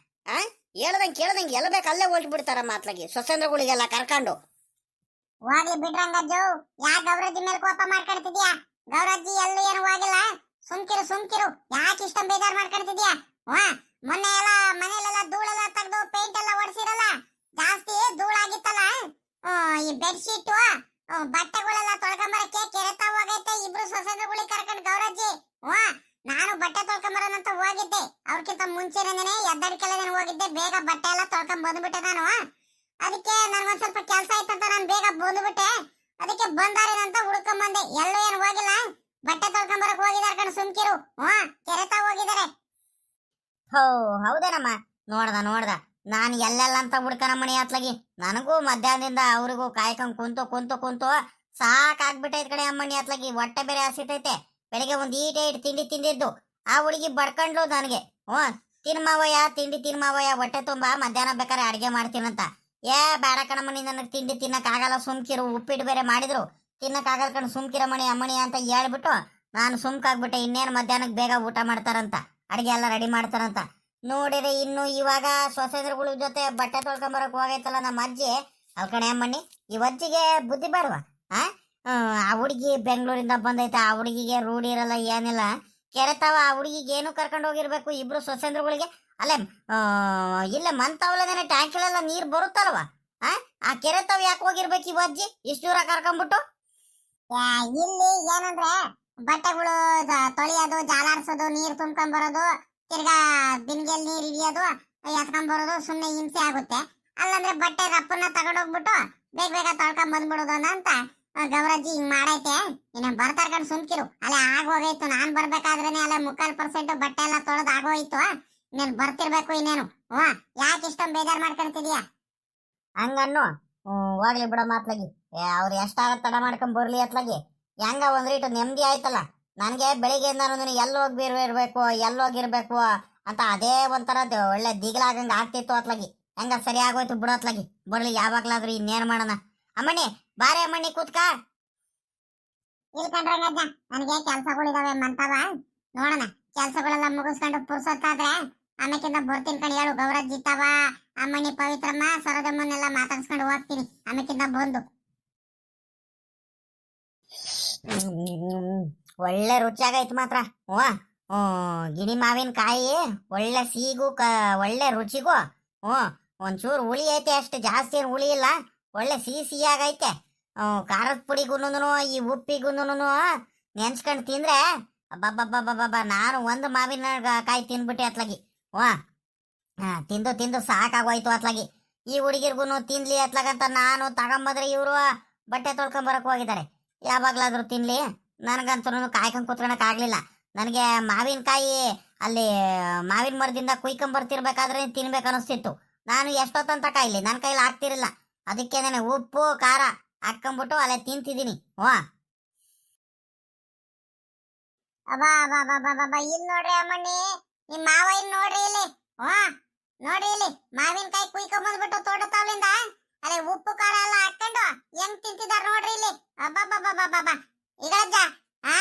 Speaker 1: ಹೇಳ್ದಂಗೆ ಕೇಳ್ದಂಗೆ ಎಲ್ಲ ಬೇಕು ಅಲ್ಲೇ ಹೊಲ್ಟ್ ಬಿಡ್ತಾರ ಮಾತ್ಲಾಗಿ ಸೊಸೆಂದ್ರಗಳಿಗೆಲ್ಲ ಕರ್ಕೊಂಡು. ಹೋಗ್ಲಿ ಬಿಡ್ರಂಗಜ್ಜು, ಯಾಕೆ ಗೌರಜ್ಜಿ ಮೇಲೆ ಕೋಪ ಮಾಡ್ಕೊಳ್ತಿದ್ಯಾ? ಗೌರಜ್ಜಿ ಎಲ್ಲೂ ಏನು ಹೋಗಿಲ್ಲ. ಸುಮ್ಕಿರು. ಯಾಕೆ ಇಷ್ಟ ಬೇಜಾರ್ ಮಾಡ್ಕೊಳ್ತಿದ್ಯಾ? ಮೊನ್ನೆ ಎಲ್ಲ ಮನೇಲೆಲ್ಲ ಧೂಳೆಲ್ಲ ತೆಗ್ದು ಪೇಂಟ್ ಎಲ್ಲ ಹೊಡ್ಸಿರಲ್ಲ, ಜಾಸ್ತಿ ಧೂಳಾಗಿತ್ತಲ್ಲ. ಈ ಬೆಡ್ಶೀಟ್ ಬಟ್ಟೆಗಳೆಲ್ಲ ತೊಳ್ಕೊಂಬರಕ್ಕೆ ಕೆರೆತ ಹೋಗೈತೆ. ಇಬ್ರು ಸೊಸೆಂದ್ರಗಳಿಗೆ ಕರ್ಕೊಂಡು ಗೌರಜ್ಜಿ. ನಾನು ಬಟ್ಟೆ ತೊಳ್ಕೊಂಬರೋಣಂತ ಹೋಗಿದ್ದೆ. ಅವ್ರಕ್ಕಿಂತ ಮುಂಚೆನೇ ಎದ್ದಡಿಕೆಲ್ಲ ಹೋಗಿದ್ದೆ. ಬೇಗ ಬಟ್ಟೆ ಎಲ್ಲ ತೊಳ್ಕೊಂಡ್ ಬಂದ್ಬಿಟ್ಟೆ ನಾನು. ಅದಕ್ಕೆ ನನ್ಗೊಂದ್ ಸ್ವಲ್ಪ ಕೆಲಸ ಆಯ್ತಂತ ನಾನು ಬೇಗ ಬಂದ್ಬಿಟ್ಟೆ. ಅದಕ್ಕೆ ಬಂದಾರೇನಂತ ಹುಡ್ಕೊಂಡ್ ಬಂದೆ. ಎಲ್ಲೂ ಏನು ಹೋಗಿಲ್ಲ, ಬಟ್ಟೆ ತೊಳ್ಕೊಂಬರಕ್ ಹೋಗಿದಾರ ಕಣ್. ಸುಮ್ಕಿರು. ಕೆರೆತ ಹೋಗಿದಾರೆ. ಹೌದೇನಮ್ಮ? ನೋಡ್ದ ನಾನು ಎಲ್ಲೆಲ್ಲ ಅಂತ ಹುಡ್ಕನ ಮಣಿ ಅತ್ಲಾಗಿ. ನನಗೂ ಮಧ್ಯಾಹ್ನದಿಂದ ಅವ್ರಿಗೂ ಕಾಯ್ಕೊಂಡ್ ಕುಂತು ಸಾಕಾಗ್ಬಿಟ್ಟೈತ್ ಕಡೆ ಅಮ್ಮಣ್ಣಿ ಅತ್ಲಾಗಿ. ಹೊಟ್ಟೆ ಬೇರೆ ಹಸಿತೈತೆ. ಬೆಳಿಗ್ಗೆ ಒಂದ್ ಈಟೇಟ್ ತಿಂಡಿ ತಿಂದಿದ್ದು ಆ ಹುಡುಗಿ ಬಡ್ಕೊಂಡ್ಲು ನನಗೆ. ತಿನ್ಮಾವಯ್ಯ ತಿಂಡಿ ತಿನ್ಮಾವಯ್ಯ, ಹೊಟ್ಟೆ ತುಂಬಾ ಮಧ್ಯಾಹ್ನ ಬೇಕಾದ್ರೆ ಅಡ್ಗೆ ಮಾಡ್ತೀನಂತ. ಬೇಡ ಕಣಮ್ಮಣಿ, ನನಗೆ ತಿಂಡಿ ತಿನ್ನಕ್ ಆಗಲ್ಲ, ಸುಮ್ಕಿರು. ಉಪ್ಪಿಟ್ಟು ಬೇರೆ ಮಾಡಿದ್ರು ತಿನ್ನಕ್ ಆಗಲ್ಲ ಕಣ್, ಸುಮ್ಕಿರ ಮಣಿ ಅಮ್ಮಣಿ ಅಂತ ಹೇಳ್ಬಿಟ್ಟು ನಾನು ಸುಮ್ಕಾಗ್ಬಿಟ್ಟೆ. ಇನ್ನೇನು ಮಧ್ಯಾಹ್ನಕ್ಕೆ ಬೇಗ ಊಟ ಮಾಡ್ತಾರಂತ, ಅಡ್ಗೆ ಎಲ್ಲ ರೆಡಿ ಮಾಡ್ತಾರಂತ. ನೋಡಿರಿ ಇನ್ನು ಇವಾಗ ಸೊಸೆದ್ರಗಳ ಜೊತೆ ಬಟ್ಟೆ ತೊಳ್ಕೊಂಬರಕ್ ಹೋಗೈತಲ್ಲ ನಮ್ಮ ಅಜ್ಜಿ. ಅಲ್ಕಣೆ ಅಮ್ಮಣ್ಣಿ, ಈ ಅಜ್ಜಿಗೆ ಬುದ್ಧಿ ಬೇಡವಾ? ಆ ಹುಡುಗಿ ಬೆಂಗಳೂರಿಂದ ಬಂದೈತೆ. ಆ ಹುಡುಗಿಗೆ ರೂಢಿ ಇರಲ್ಲ, ಏನಿಲ್ಲ. ಕೆರೆತಾವ ಆ ಹುಡುಗಿಗೆ ಏನು ಕರ್ಕೊಂಡು ಹೋಗಿರ್ಬೇಕು ಇಬ್ರು ಸೊಸೆಂದ್ರಗಳಿಗೆ. ಅಲ್ಲೇ ಇಲ್ಲ ಮಂತವಲ್ಲದೇನೆ ಟ್ಯಾಂಕಿಲೆಲ್ಲ ನೀರ್ ಬರುತ್ತಲ್ವ, ಆ ಕೆರೆತಾವ್ ಯಾಕೆ ಹೋಗಿರ್ಬೇಕು ಈ ಅಜ್ಜಿ ಇಷ್ಟು ದೂರ ಕರ್ಕೊಂಡ್ಬಿಟ್ಟು? ಇಲ್ಲಿ ಏನಂದ್ರೆ ಬಟ್ಟೆಗಳು ತೊಳೆಯೋದು, ಜಾಲಾಡ್ಸೋದು, ನೀರ್ ತುಂಬ್ಕೊಂಡ್ ಬರೋದು, ತಿರ್ಗಾ ಬಿನ್ಗೆಲ್ ನೀರ್ ಹಿಡಿಯೋದು, ಎತ್ಕೊಂಡ್ ಬರೋದು ಸುಮ್ನೆ ಹಿಂಸೆ ಆಗುತ್ತೆ. ಅಲ್ಲಂದ್ರೆ ಬಟ್ಟೆ ರಪ್ಪನ್ನ ತಗೊಂಡೋಗ್ಬಿಟ್ಟು ಬೇಗ ತೊಳ್ಕೊಂಡ್ ಬಂದ್ಬಿಡೋದು ಅಂತ ಗೌರಜ್ಜಿ ಹಿಂಗ್ ಮಾಡೈತೆ. ಇನ್ನ ಬರ್ತಾರ ಕಣ್, ಸುಮ್ಕಿರು. ಅಲ್ಲೇ ಆಗೋಗೈತು. ನಾನ್ ಬರ್ಬೇಕಾದ್ರೇನೆ ಅಲ್ಲೇ 3/4% ಬಟ್ಟೆ ಎಲ್ಲ ತೊಳೆದ್ ಆಗೋಯ್ತು. ಇನ್ನೇನ್ ಬರ್ತಿರ್ಬೇಕು ಇನ್ನೇನು. ಯಾಕೆ ಇಷ್ಟೊಂದ್ ಬೇಜಾರ್ ಮಾಡ್ಕೊಂತಿದ್ಯಾ? ಹಂಗನ್ನು ಹೋಗ್ಲಿ ಬಿಡೋ ಮಾತ್ಲಾಗಿ. ಅವ್ರು ಎಷ್ಟಾರ ತಡ ಮಾಡ್ಕೊಂಡ್ ಬರ್ಲಿ ಅತ್ಲಾಗಿ. ಹೆಂಗ ಒಂದ್ರೀಟು ನೆಮ್ಮದಿ ಆಯ್ತಲ್ಲ ನನ್ಗೆ. ಬೆಳಿಗ್ಗೆಯಿಂದ ಎಲ್ಲೋಗಿರ್ಬೇಕು ಅಂತ ಅದೇ ಒಂಥರ ಒಳ್ಳೆ ದಿಗ್ಲಾಗಂಗ ಆಗ್ತಿತ್ತು ಅತ್ಲಾಗಿ. ಹೆಂಗ ಸರಿ ಆಗೋಯ್ತು ಬಿಡೋ ಅತ್ಲಾಗಿ. ಬರ್ಲಿ ಯಾವಾಗ್ಲಾದ್ರೂ ಇನ್ನೇನ್ ಮಾಡೋಣ. ಅಮ್ಮಣ್ಣಿ ಬಾರೆ ಅಮ್ಮಣ್ಣಿ ಕೂತ್ಕ. ಇಲ್ಕಂಡ್ರಂಗಜ್ಜ, ನನಗೆ ಕೆಲ್ಸಗಳಿದಾವೆ ಮಂತವ. ನೋಡೋಣ, ಕೆಲ್ಸಗಳೆಲ್ಲ ಮುಗಿಸ್ಕೊಂಡು ಪುರ್ಸೊತ್ತಾದ್ರೆ ಆಮೇಕಿಂದ ಬರ್ತೀನಿ ಕಣ್. ಹೇಳು ಗೌರಜ್ಜಿ ತವ, ಅಮ್ಮಣ್ಣಿ, ಪವಿತ್ರಮ್ಮ, ಸರೋಜಮ್ಮನ್ನೆಲ್ಲ ಮಾತಾಡ್ಸ್ಕೊಂಡು ಹೋಗ್ತೀನಿ ಆಮೇಕಿಂದ ಬಂದು. ಒಳ್ಳೆ ರುಚಿಯಾಗೈತು ಮಾತ್ರ. ಗಿಣಿ ಮಾವಿನಕಾಯಿ ಒಳ್ಳೆ ಸಿಹಿಗೂ ಒಳ್ಳೆ ರುಚಿಗೂ. ಒಂಚೂರು ಹುಳಿ ಐತೆ ಅಷ್ಟು, ಜಾಸ್ತಿ ಏನು ಹುಳಿ ಇಲ್ಲ. ಒಳ್ಳೆ ಸಿಹಿ ಆಗೈತೆ. ಖಾರದ ಪುಡಿಗೂನು ಈ ಉಪ್ಪಿಗೂನು ನೆನ್ಸ್ಕೊಂಡು ತಿಂದ್ರೆ ಅಬ್ಬಬ್ಬಬ್ಬಬ್ಬ. ನಾನು ಒಂದು ಮಾವಿನ ಕಾಯಿ ತಿನ್ಬಿಟ್ಟೆ ಅತ್ಲಾಗಿ. ತಿಂದು ಸಾಕಾಗೋಯ್ತು ಅತ್ಲಾಗಿ. ಈ ಹುಡುಗಿರ್ಗು ತಿನ್ಲಿ ಅತ್ಲಾಗಂತ ನಾನು ತಗೊಂಬಂದ್ರೆ ಇವರು ಬಟ್ಟೆ ತೊಳ್ಕೊಂಬರಕ್ ಹೋಗಿದ್ದಾರೆ. ಯಾವಾಗ್ಲಾದ್ರೂ ತಿನ್ಲಿ, ನನಗಂತೂ ಕಾಯ್ಕೊಂಡ್ ಕೂತ್ಕೊಳಕ್ ಆಗ್ಲಿಲ್ಲ. ನನಗೆ ಮಾವಿನಕಾಯಿ ಅಲ್ಲಿ ಮಾವಿನ ಮರದಿಂದ ಕುಯ್ಕೊಂಬರ್ತಿರ್ಬೇಕಾದ್ರೆ ತಿನ್ಬೇಕು ಅನಿಸ್ತಿತ್ತು.
Speaker 2: ನಾನು ಎಷ್ಟೊತ್ತಂತ ಕಾಯ್ಲಿ ನನ್ನ ಕೈಲಿ ಆಗ್ತಿರಲಿಲ್ಲ. ಅದಕ್ಕೆ ನಾನು ಉಪ್ಪು ಖಾರ ಹಾಕೊಂಡ್ಬಿಟ್ಟು ಅಲ್ಲೇ ತಿಂತಿದ್ದೀನಿ.
Speaker 1: ಅಬ್ಬಾ ಅಬ್ಬಾ ಅಬ್ಬಾ ಅಬ್ಬಾ ಅಬ್ಬಾ, ಇಲ್ಲಿ ನೋಡ್ರಿ ಅಮ್ಮಣ್ಣಿ, ನಿಮ್ ಮಾವ ಇಲ್ಲಿ ನೋಡ್ರಿ ಇಲ್ಲಿ. ವಾ, ನೋಡ್ರಿ ಇಲ್ಲಿ ಮಾವಿನಕಾಯಿ ಕುಯ್ಕೊಂಡ್ ಬಂದ್ಬಿಟ್ಟು ತೋಟತಾವ್ಲಿಂದ ಅಲ್ಲೇ ಉಪ್ಪು ಖಾರ ಎಲ್ಲ ಹಾಕೊಂಡು ಹೆಂಗ್ ತಿಂತಿದಾರ ನೋಡ್ರಿ ಇಲ್ಲಿ. ಅಬ್ಬಾ ಈಗ ಅಜ್ಜ, ಆ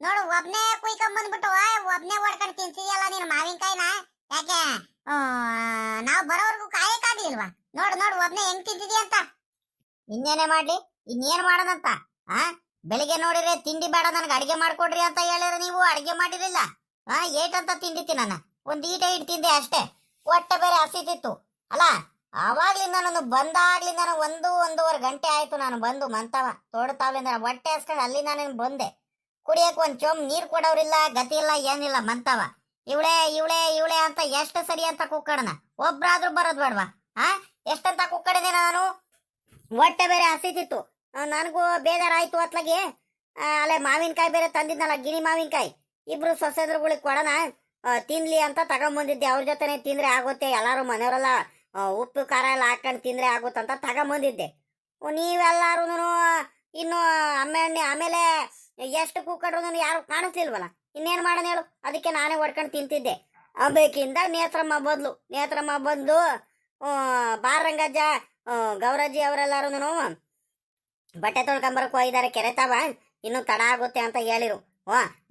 Speaker 1: ನೋಡು ಒಬ್ನೇ ಕುಯ್ಕೊಂಡ್ ಬಂದ್ಬಿಟ್ಟು ಒಬ್ನೇ ಹೊಡ್ಕೊಂಡು ತಿಂತಿದ್ಯಲ್ಲ ನೀನು ಮಾವಿನಕಾಯಿನ. ಯಾಕೆ ನಾವು ಬರೋವರೆಗೂ ಕಾಯಕ್ಕಾಗ್ಲಿಲ್ವಾ? ನೋಡು ನೋಡು ಒಬ್ನೇ ಹೆಂಗ್ ತಿಂತಿದ್ಯ ಅಂತ.
Speaker 2: ಇನ್ನೇನೇ ಮಾಡ್ಲಿ, ಇನ್ನೇನ್ ಮಾಡೋದಂತ? ಬೆಳಿಗ್ಗೆ ನೋಡಿದ್ರೆ ತಿಂಡಿ ಬೇಡ ನನಗೆ ಅಡಿಗೆ ಮಾಡ್ಕೊಡ್ರಿ ಅಂತ ಹೇಳಿದ್ರೆ ನೀವು ಅಡಿಗೆ ಮಾಡಿರಲಿಲ್ಲ. ಏಟಂತ ತಿಂಡಿ ತಿನ್ನ ಒಂದ್ ಈಟ ಇಟ್ಟು ತಿಂದೆ ಅಷ್ಟೇ. ಹೊಟ್ಟೆ ಬೇರೆ ಹಸಿತಿತ್ತು ಅಲ್ಲ. ಆವಾಗ್ಲಿಂದ ನಾನು ಬಂದಾಗ್ಲಿಂದ ಒಂದೂವರೆ ಗಂಟೆ ಆಯ್ತು ನಾನು ಬಂದು ಮಂತವ ತೋಡ್ತಾವ್ಲಿಂದ ಹೊಟ್ಟೆ ಹಸ್ಕೊಂಡು ಅಲ್ಲಿಂದ ನಾನು ಬಂದೆ. ಕುಡಿಯಕ್ ಒಂದ್ ಚೊಂಬ್ ನೀರ್ ಕೊಡೋರಿಲ್ಲ, ಗತಿ ಇಲ್ಲ, ಏನಿಲ್ಲ ಮಂತವ. ಇವಳೆ ಇವಳೆ ಇವಳೆ ಅಂತ ಎಷ್ಟು ಸರಿ ಅಂತ ಕುಕ್ಕಡನ ಒಬ್ರಾದ್ರೂ ಬರೋದ್ ಬೇಡವಾ? ಎಷ್ಟಂತ ಕುಕ್ಕಡಿದೆ ನಾನು. ಹೊಟ್ಟೆ ಬೇರೆ ಹಸಿತಿತ್ತು, ನನಗೂ ಬೇಜಾರಾಯ್ತು ಅತ್ಲಾಗೆ. ಅಲ್ಲೇ ಮಾವಿನಕಾಯಿ ಬೇರೆ ತಂದಿದ್ನಲ್ಲ, ಗಿಣಿ ಮಾವಿನಕಾಯಿ. ಇಬ್ರು ಸೊಸೆದ್ರುಗಳಿಗೆ ಕೊಡೋಣ ತಿನ್ಲಿ ಅಂತ ತಗೊಂಬಂದಿದ್ದೆ. ಅವ್ರ ಜೊತೆನೆ ತಿಂದ್ರೆ ಆಗುತ್ತೆ, ಎಲ್ಲಾರು ಮನೆಯವರೆಲ್ಲ ಉಪ್ಪು ಖಾರ ಎಲ್ಲ ಹಾಕೊಂಡು ತಿಂದ್ರೆ ಆಗುತ್ತಂತ ತಗೊಂಬಂದಿದ್ದೆ. ನೀವೆಲ್ಲಾರು ಇನ್ನು ಆಮೇಲೆ ಎಷ್ಟು ಕೂಕಡ್ರು ಯಾರು ಕಾಣಿಸ್ಲಿಲ್ವಲ್ಲ, ಇನ್ನೇನು ಮಾಡೋಣ ಹೇಳು? ಅದಕ್ಕೆ ನಾನೇ ಹೊಡ್ಕೊಂಡು ತಿಂತಿದ್ದೆ. ಬೇಕಿಂದ ನೇತ್ರಮ್ಮ ಬಂದು ಬಾರಂಗಜ್ಜ ಗೌರಜ್ಜಿ ಅವರೆಲ್ಲಾರು ಬಟ್ಟೆ ತೊಳ್ಕೊಂಬರಕ್ ಹೋಗಿದ್ದಾರೆ ಕೆರೆತಾವ, ಇನ್ನು ತಡ ಆಗುತ್ತೆ ಅಂತ ಹೇಳಿರು.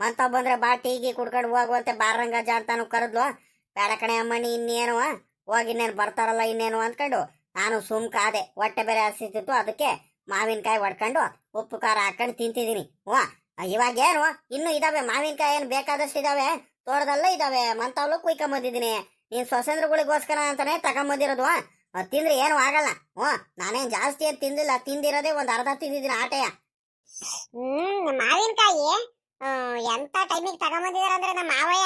Speaker 2: ಮಂತ ಬಂದ್ರೆ ಬಾ ಟೀಗಿ ಕುಡ್ಕೊಂಡು ಹೋಗುವಂತೆ ಬಾರಂಗಜ್ಜ ಅಂತಾನು ಕರೆದ್ಲು. ಬೇಡ ಕಣೆ ಅಮ್ಮಣ್ಣಿ, ಇನ್ನೇನು ಹೋಗಿ ಇನ್ನೇನು ಬರ್ತಾರಲ್ಲ ಇನ್ನೇನು ಅಂದ್ಕೊಂಡು ನಾನು ಸುಮ್ಕಾದೆ. ಹೊಟ್ಟೆ ಬೇರೆ ಹಸಿತಿತ್ತು, ಅದಕ್ಕೆ ಮಾವಿನಕಾಯಿ ಹೊಡ್ಕೊಂಡು ಉಪ್ಪು ಖಾರ ಹಾಕೊಂಡು ತಿಂತಿದ್ದೀನಿ. ಇವಾಗೇನು ಇನ್ನು ಇದಾವೆ ಮಾವಿನಕಾಯಿ, ಏನು ಬೇಕಾದಷ್ಟು ಇದಾವೆ, ತೋಟದಲ್ಲ ಇದಾವೆ. ಮಂತವ್ಲು ಕುಯ್ಕೊಂಬಂದಿದ್ದೀನಿ. ನೀನ್ ಸೊಸೆಂದ್ರಗಳಿಗೋಸ್ಕರ ಅಂತಾನೆ ತಗೊಂಬಂದಿರೋದು. ತಿಂದ್ರೆ ಏನು ಆಗಲ್ಲ. ನಾನೇನ್ ಜಾಸ್ತಿ ಏನು ತಿಂದಿಲ್ಲ, ತಿಂದಿರೋದೇ ಒಂದ್ ಅರ್ಧ ತಿಂದಿದ್ದೀನಿ ಆಟೆಯ.
Speaker 1: ಮಾವಿನಕಾಯಿ ಎಂತ ಟೈಮಿಗೆ ತಗೊಂಬಂದಿದಾರ ಅಂದ್ರೆ ನಮ್ಮ ಮಾವಯ್ಯ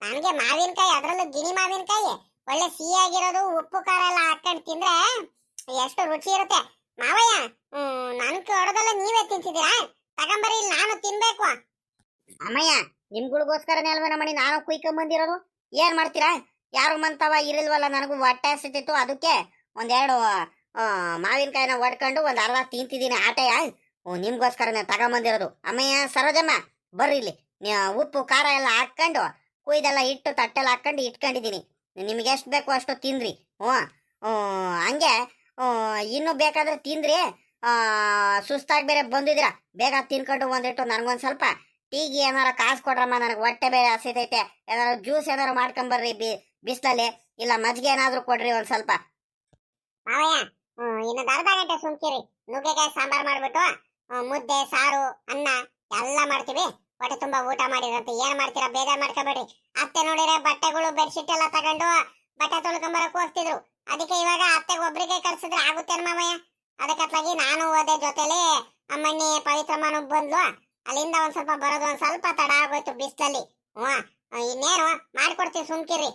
Speaker 1: ನನಗೆ ಮಾವಿನಕಾಯಿ, ಅದ್ರಲ್ಲೂ ಗಿಣಿ ಮಾವಿನಕಾಯಿ ಒಳ್ಳೆ ಸಿಹಿಯಾಗಿರೋದು, ಉಪ್ಪು ಖಾರ ಎಲ್ಲ ಹಾಕೊಂಡು ತಿಂದ್ರೆ ಎಷ್ಟು ರುಚಿ ಇರುತ್ತೆ. ಮಾವಯ್ಯ ನನ್ ಕೊಡೋದಲ್ಲ ನೀವೇ ತಿಂತಿದ್ದೀರಾ? ತಗೊಂಬರಿ, ಇಲ್ಲಿ ನಾನು ತಿನ್ಬೇಕು.
Speaker 2: ಅಮ್ಮಯ್ಯ, ನಿಮ್ಗಳಿಗೋಸ್ಕರನೇ ಅಲ್ವೇನ ಮಣಿ ನಾನು ಕುಯ್ಕೊಂಬಂದಿರೋದು. ಏನ್ ಮಾಡ್ತೀರಾ? ಯಾರು ಮಂತವ ಇರಲ್ವಲ್ಲ, ನನಗೂ ಹೊಟ್ಟೆ ಹಸಿತಿತ್ತು, ಅದಕ್ಕೆ ಒಂದೆರಡು ಮಾವಿನಕಾಯಿನ ಹೊಡ್ಕೊಂಡು ಒಂದ್ ಅರ್ಧ ತಿಂತಿದ್ದೀನಿ ಆಟೆಯ. ನಿಮ್ಗೋಸ್ಕರನೇ ತಗೊಂಬಂದಿರೋದು. ಅಮ್ಮಯ್ಯ, ಸರೋಜಮ್ಮ ಬರ್ರಿ ಇಲ್ಲಿ. ಉಪ್ಪು ಖಾರ ಎಲ್ಲ ಹಾಕೊಂಡು ಕುಯ್ದೆಲ್ಲ ಇಟ್ಟು ತಟ್ಟೆಲ್ಲ ಹಾಕೊಂಡು ಇಟ್ಕೊಂಡಿದ್ದೀನಿ. ನಿಮ್ಗೆ ಎಷ್ಟು ಬೇಕೋ ಅಷ್ಟು ತಿನ್ರಿ. ಹಂಗೆ ಇನ್ನು ಬೇಕಾದ್ರೆ ತಿಂದ್ರಿ. ಸುಸ್ತಾಗಿ ಬೇರೆ ಬಂದಿದ್ದೀರಾ, ಬೇಗ ತಿನ್ಕೊಂಡು ಒಂದಿಟ್ಟು ನನಗೊಂದು ಸ್ವಲ್ಪ ಟೀಗಿ ಏನಾರ ಕಾಸು ಕೊಡ್ರಮ್ಮ, ನನಗೆ ಹೊಟ್ಟೆ ಬೇರೆ ಹಸಿತೈತೆ. ಏನಾರು ಜ್ಯೂಸ್ ಏನಾರು ಮಾಡ್ಕೊಂಬರ್ರಿ ಬಿಸ್ಲಲ್ಲಿ, ಇಲ್ಲ ಮಜ್ಜಿಗೆ ಏನಾದ್ರು ಕೊಡ್ರಿ ಒಂದ್ ಸ್ವಲ್ಪ.
Speaker 1: ಮಾವಯ್ಯ ಇನ್ನೊಂದು ಅರ್ಧ ಗಂಟೆ ಸುಮ್ಕಿರಿ. ನುಗ್ಗೆಕಾಯಿ ಸಾಂಬಾರ್ ಮಾಡ್ಬಿಟ್ಟು ಮುದ್ದೆ ಸಾರು ಅನ್ನ ಎಲ್ಲ ಮಾಡ್ತೀವಿ. ಹೊಟ್ಟೆ ತುಂಬಾ ಊಟ ಮಾಡಿರಂತೆ. ಏನ್ ಮಾಡ್ತೀರಾ, ಬೇಜಾರ್ ಮಾಡ್ಕೊಬೇಡ್ರಿ. ಅತ್ತೆ ನೋಡಿದ್ರೆ ಬಟ್ಟೆಗಳು ಬೆಡ್ಶೀಟ್ ಎಲ್ಲ ತಗೊಂಡು ಬಟ್ಟೆ ತೊಳ್ಕೊಂಬರಕ್ ಹೋಗ್ತಿದ್ರು. ಅದಕ್ಕೆ ಇವಾಗ ಅತ್ತೆಗೆ ಒಬ್ರಿಗೆ ಕಳ್ಸಿದ್ರೆ ಆಗುತ್ತೇನ ಮಾವಯ್ಯ? ಅದಕ್ಕತ್ಲಾಗಿ ನಾನು ಹೋದೆ ಜೊತೆಲಿ. ಅಮ್ಮಣ್ಣಿ ಪವಿತ್ರಮ್ಮನು ಬಂದ್ಲು. ಅಲ್ಲಿಂದ ಒಂದ್ ಸ್ವಲ್ಪ ಬರೋದು ಒಂದ್ ಸ್ವಲ್ಪ ತಡ ಆಗೋಯ್ತು ಬಿಸ್ಲಲ್ಲಿ. ಇನ್ನೇನು ಮಾಡ್ಕೊಡ್ತೀವಿ, ಸುಮ್ಕಿರಿ.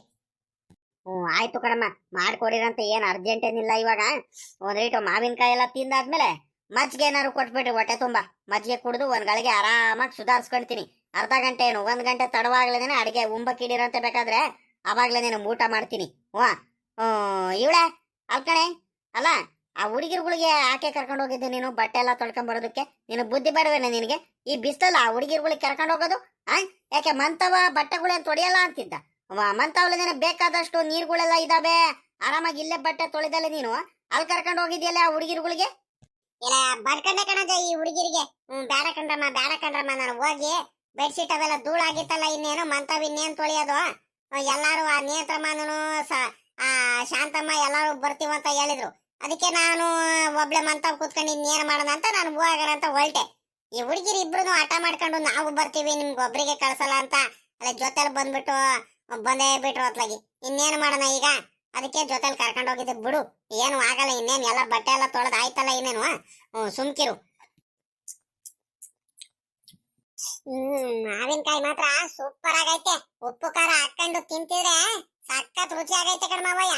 Speaker 2: ಆಯ್ತು ಕಣಮ್ಮ, ಮಾಡ್ಕೊಡಿರಂತ ಏನ್ ಅರ್ಜೆಂಟ್ ಏನಿಲ್ಲ. ಇವಾಗ ಒಂದ್ ರೇಟು ಮಾವಿನಕಾಯಿ ಎಲ್ಲ ತಿಂದಾದ್ಮೇಲೆ ಮಜ್ಜಿಗೆ ಏನಾರು ಕೊಟ್ಬಿಟ್ರಿ, ಹೊಟ್ಟೆ ತುಂಬಾ ಮಜ್ಜಿಗೆ ಕುಡಿದು ಒಂದ್ ಗಳಿಗೆ ಆರಾಮಾಗಿ ಸುಧಾರಿಸ್ಕೊಳ್ತೀನಿ. ಅರ್ಧ ಗಂಟೆ ಏನು 1 ಗಂಟೆ ತಡವಾಗ್ಲೇನೆ ಅಡಿಗೆ ಉಂಬಕ್ಕಿಡಿರಂತೆ, ಬೇಕಾದ್ರೆ ಅವಾಗ್ಲೇನೇನು ಊಟ ಮಾಡ್ತೀನಿ. ಇವಳೆ ಅಲ್ಕಣೆ ಅಲ್ಲ, ಆ ಹುಡುಗಿರ್ಗಳಿಗೆ ಆಕೆ ಕರ್ಕೊಂಡು ಹೋಗಿದ್ದೆ ನೀನು ಬಟ್ಟೆ ಎಲ್ಲ ತೊಳ್ಕೊಂಡ್ ಬರೋದಕ್ಕೆ. ನೀನು ಬುದ್ಧಿ ಬೇಡವೇನೆ ನಿನಗೆ? ಈ ಬಿಸ್ತಲ್ಲ ಆ ಹುಡುಗಿರ್ಗಳಿಗೆ ಕರ್ಕೊಂಡು ಹೋಗೋದು? ಯಾಕೆ ಮಂತವ ಬಟ್ಟೆಗಳೇನು ತೊಳೆಯಲ್ಲ ಅಂತಿದ್ದ? ಮಂತವಳೇನೆ ಬೇಕಾದಷ್ಟು ನೀರ್ಗಳೆಲ್ಲ ಇದಾವೆ, ಆರಾಮಾಗಿ ಇಲ್ಲೇ ಬಟ್ಟೆ ತೊಳೆದಲ್ಲ. ನೀನು ಅಲ್ಲಿ ಕರ್ಕೊಂಡು ಹೋಗಿದ್ಯಲ್ಲ ಆ ಹುಡುಗಿರ್ಗಳಿಗೆ.
Speaker 1: ಇಲ್ಲ ಬಡ್ಕಂಡೆ ಕಣಜ ಈ ಹುಡುಗಿರಿಗೆ. ಬೇಡ ಕಣ್ರಮ್ಮ ನಾನು ಹೋಗಿ ಬೆಡ್ಶೀಟ್ ಅವೆಲ್ಲ ಧೂಳಾಗಿತ್ತಲ್ಲ, ಇನ್ನೇನು ಮಂತವ್ ಇನ್ನೇನ್ ತೊಳೆಯೋದು. ಎಲ್ಲಾರು ಆ ನೇತ್ರಮ್ಮನೂ ಆ ಶಾಂತಮ್ಮ ಎಲ್ಲಾರು ಬರ್ತೀವಂತ ಹೇಳಿದ್ರು. ಅದಕ್ಕೆ ನಾನು ಒಬ್ಳೆ ಮಂತವ್ ಕೂತ್ಕೊಂಡು ಇನ್ನೇನ್ ಮಾಡೋಣ ಅಂತ ನಾನು ಹೋಗೋಣ ಅಂತ ಹೊರಟೆ. ಈ ಹುಡುಗಿರು ಇಬ್ರು ಹಠ ಮಾಡ್ಕೊಂಡು ನಾವು ಬರ್ತೀವಿ ನಿಮ್ಗೆ ಒಬ್ರಿಗೆ ಕಳ್ಸಲ್ಲ ಅಂತ ಅಲ್ಲ ಜೊತೆಲಿ ಬಂದ್ಬಿಟ್ಟು ಬಂದೇ ಬಿಟ್ರು ಅತ್ಲಾಗಿ. ಇನ್ನೇನು ಮಾಡೋಣ ಈಗ? ಅದಕ್ಕೆ ಜೊತೆಲಿ ಕರ್ಕೊಂಡು ಹೋಗಿದ್ದೆ. ಬಿಡು, ಏನು ಆಗಲ್ಲ. ಇನ್ನೇನು ಎಲ್ಲ ಬಟ್ಟೆ ಎಲ್ಲ ತೊಳೆದು ಆಯ್ತಲ್ಲ, ಇನ್ನೇನು ಸುಮ್ಕಿರು. ಮಾವಿನಕಾಯಿ ಮಾತ್ರ ಸೂಪರ್ ಆಗೈತೆ. ಉಪ್ಪು ಖಾರ ಹಾಕೊಂಡು ತಿಂತಿದ್ರೆ ಸಖತ್ ರುಚಿ ಆಗೈತೆ ಕಣ್ಮವಯ್ಯ.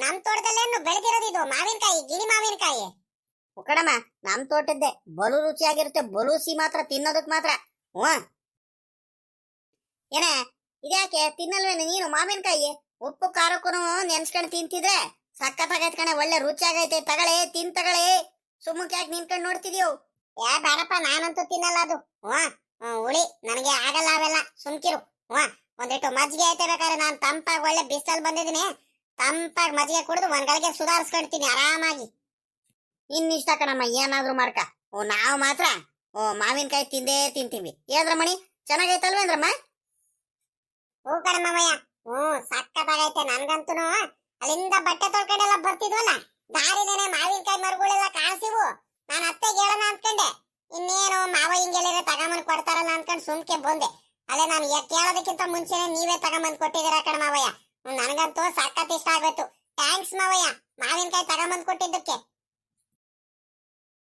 Speaker 1: ನಮ್ ತೋಟದಲ್ಲೇನು ಬೆಳೆದಿರೋದು ಇದು ಮಾವಿನಕಾಯಿ, ಗಿಣಿ ಮಾವಿನಕಾಯಿ.
Speaker 2: ಕಣಮ್ಮ, ನಮ್ ತೋಟದ್ದೆ ಬಲು ರುಚಿಯಾಗಿರುತ್ತೆ. ಬಲೂಸಿ ಮಾತ್ರ ತಿನ್ನೋದಕ್ ಮಾತ್ರ. ಏನೇ ಇದ್ಯಾಕೆ ತಿನ್ನಲ್ವೇನೆ ನೀನು ಮಾವಿನಕಾಯಿ? ಉಪ್ಪು ಖಾರಕ್ಕೂ ನೆನ್ಸ್ಕೊಂಡ್ ತಿಂತಿದ್ರೆ ಸಖತ್ತಾಗೈತೆ ಕಣೆ, ಒಳ್ಳೆ ರುಚಿಯಾಗೈತೆ. ತಗಳೆ ತಿನ್ ತಗಳೆ, ಸುಮ್ಮಕ್ಕೆ ಯಾಕೆ ನಿನ್ಕೊಂಡ್ ನೋಡ್ತಿದ್ಯೋ?
Speaker 1: ಯಾ ಬೇಡಪ್ಪ, ನಾನಂತೂ ತಿನ್ನಲ್ಲ ಅದು. ಹುಳಿ ನನಗೆ ಆಗಲ್ಲ ಅವೆಲ್ಲ, ಸುಮ್ಕಿರು. ಒಂದಿಟ್ಟು ಮಜ್ಜಿಗೆ ಐತೆ ಬೇಕಾದ್ರೆ, ನಾನು ತಂಪಾಗಿ ಒಳ್ಳೆ ಬಿಸಿಲಲ್ಲಿ ಬಂದಿದ್ದೀನಿ, ತಂಪಾಗಿ ಮಜ್ಜಿಗೆ ಕುಡಿದು ಒಂದ್ಗಳಿಗೆ ಸುಧಾರಿಸ್ಕೊಳ್ತೀನಿ ಆರಾಮಾಗಿ.
Speaker 2: ಇನ್ನಿಷ್ಟ ಕಣಮ್ಮ, ಏನಾದ್ರೂ ಮಾಡ್ಕ. ನಾವು ಮಾತ್ರ ಮಾವಿನಕಾಯಿ ತಿಂದೇ ತಿಂತೀವಿ. ಏನ್ರಮಣಿ, ಚೆನ್ನಾಗೈತಲ್ವೇಂದ್ರಮ್ಮ?
Speaker 1: ಹೂ ಕಣಮ್ಮಯ್ಯ, ಸಕ್ಕತ್ತಾಗೈತೆ. ನನ್ಗಂತೂ ಅಲ್ಲಿಂದ ಬಟ್ಟೆ ತೊಳ್ಕೊಂಡೆಲ್ಲ ಬರ್ತಿದ್ವಲ್ಲ, ದಾರಿನೇನೆ ಮಾವಿನಕಾಯಿ ಮರಗಳೆಲ್ಲ ಕಾಣಿಸಿವು. ನಾನು ಅತ್ತೆಗೆ ಹೇಳೋಣ ಅನ್ಕೊಂಡೆ, ಇನ್ನೇನು ಮಾವ ಹಿಂಗೆಲ್ಲ ತಗೊಂಬಂದ್ ಕೊಡ್ತಾರಲ್ಲ ಅನ್ಕೊಂಡ್ ಸುಮ್ಕೆ ಬಂದೆ. ಅಲ್ಲೇ ನಾನು ಕೇಳೋದಕ್ಕಿಂತ ಮುಂಚೆನೆ ನೀವೇ ತಗೊಂಬಂದ್ ಕೊಟ್ಟಿದ್ದೀರಾ ಕಣ ಮಾವಯ್ಯ. ನನಗಂತೂ ಸಖತ್ ಇಷ್ಟ ಆಗೋಯ್ತು. ಥ್ಯಾಂಕ್ಸ್ ಮಾವಯ್ಯ, ಮಾವಿನಕಾಯಿ ತಗೊಂಬಂದ್ ಕೊಟ್ಟಿದ್ದಕ್ಕೆ.